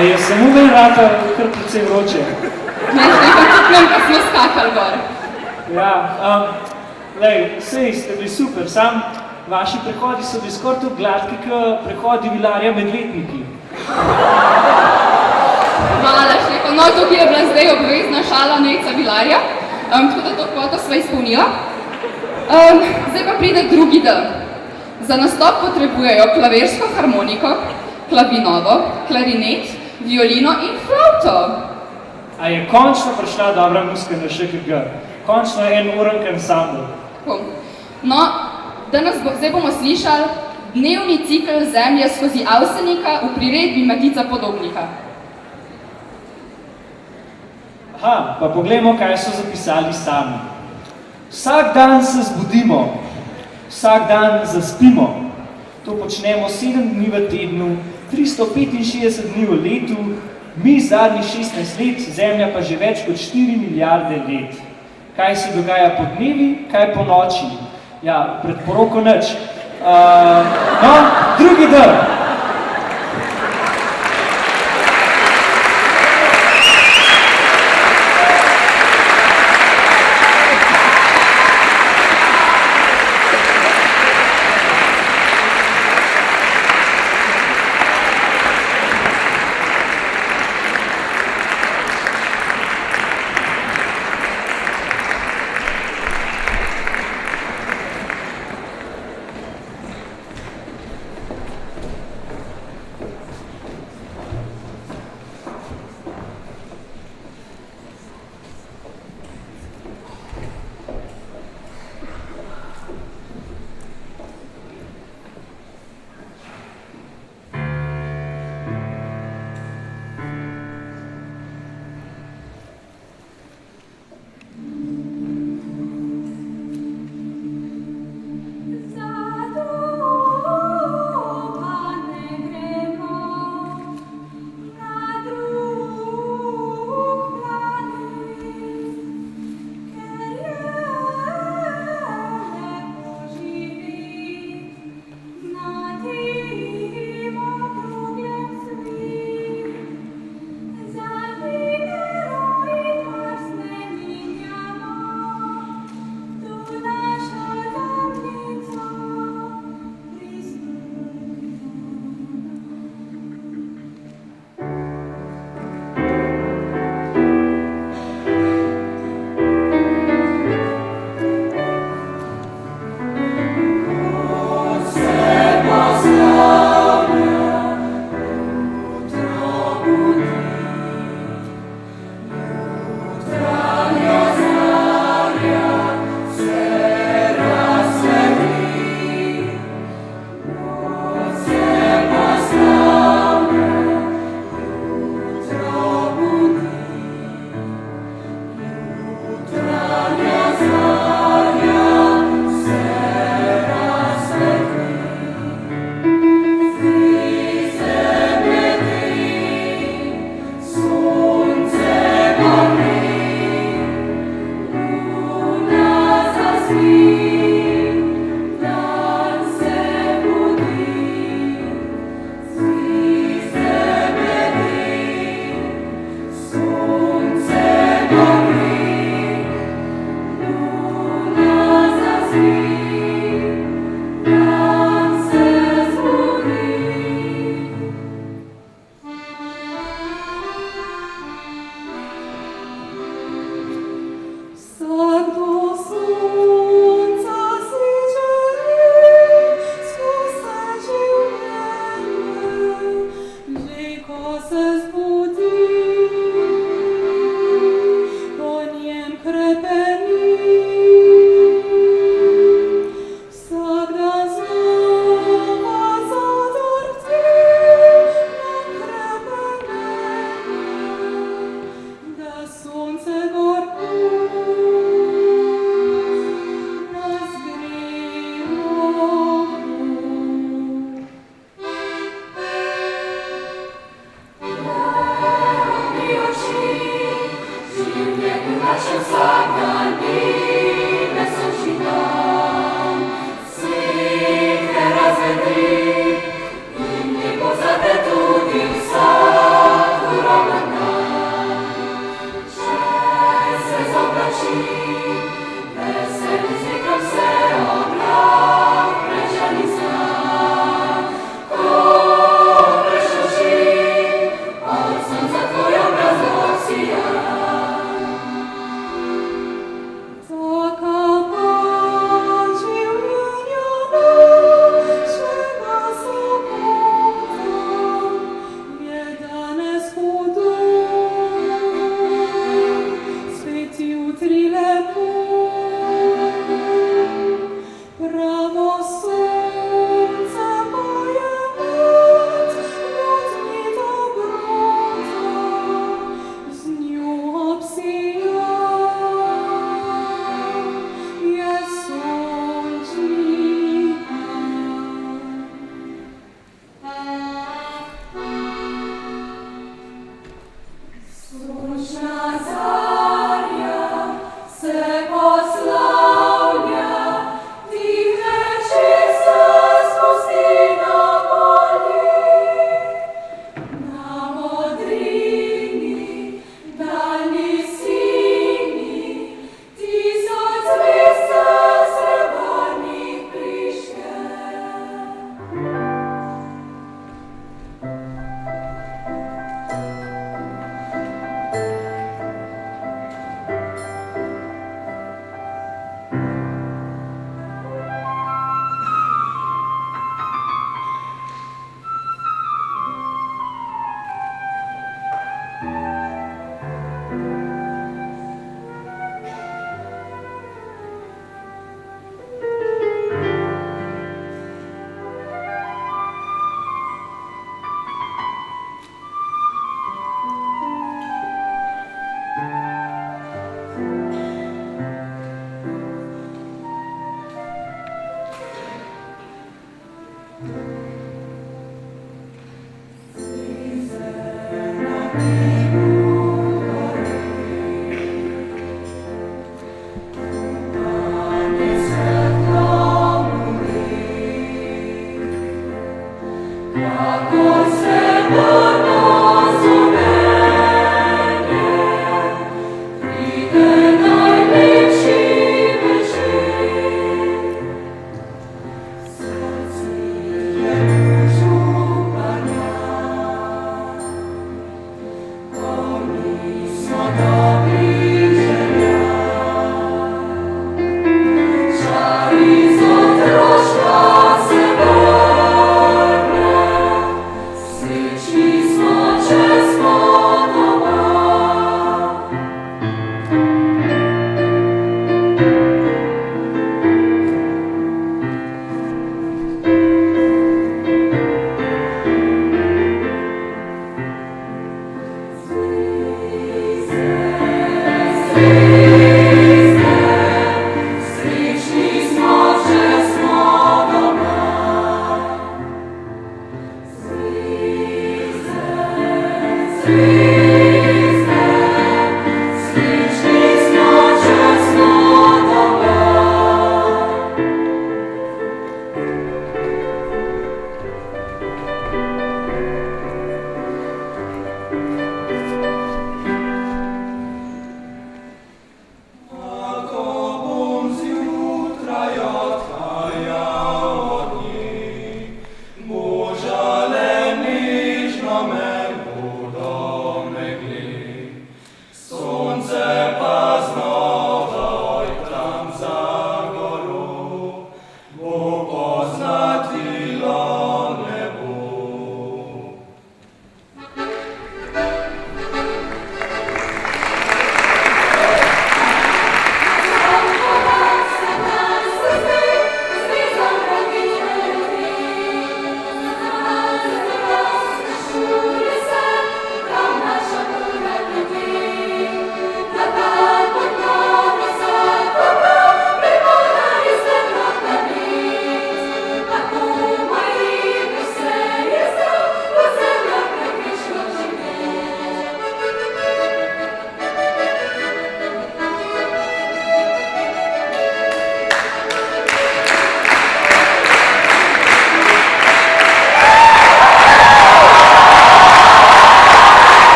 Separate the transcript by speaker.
Speaker 1: A je samo meni rata kar precej vroče?
Speaker 2: Ne, nekaj tudi nam, ko smo skakali gor.
Speaker 1: Ja, sej ste bili super, sam vaši prehodi so bili skoraj tako gladki, kot prehodi Vilarja med letniki.
Speaker 2: Hvala, Štefan. No, tukaj je bila zdaj obvezna šala Nejca Vilarja, tako da to kvoto sva izpolnila. Zdaj pa pride drugi del. Za nastop potrebujejo klavirsko harmoniko, klavinovo, klarinet, violino in flauto.
Speaker 1: A je končno prišla dobra muska na ŠKG? Končno je en urank ansambl.
Speaker 2: No, zdaj bomo slišali dnevni cikl Zemlje skozi Avsenika v priredbi Matica Podobnika.
Speaker 1: Aha, pa poglejmo, kaj so zapisali sami. Vsak dan se zbudimo, vsak dan zaspimo. To počnemo 7 dni v tednu, 365 dni v letu, mi zadnjih 16 let, Zemlja pa že več kot 4 milijarde let. Kaj se dogaja po dnevi, kaj po noči? Ja, pred poroko nič. No, drugi del.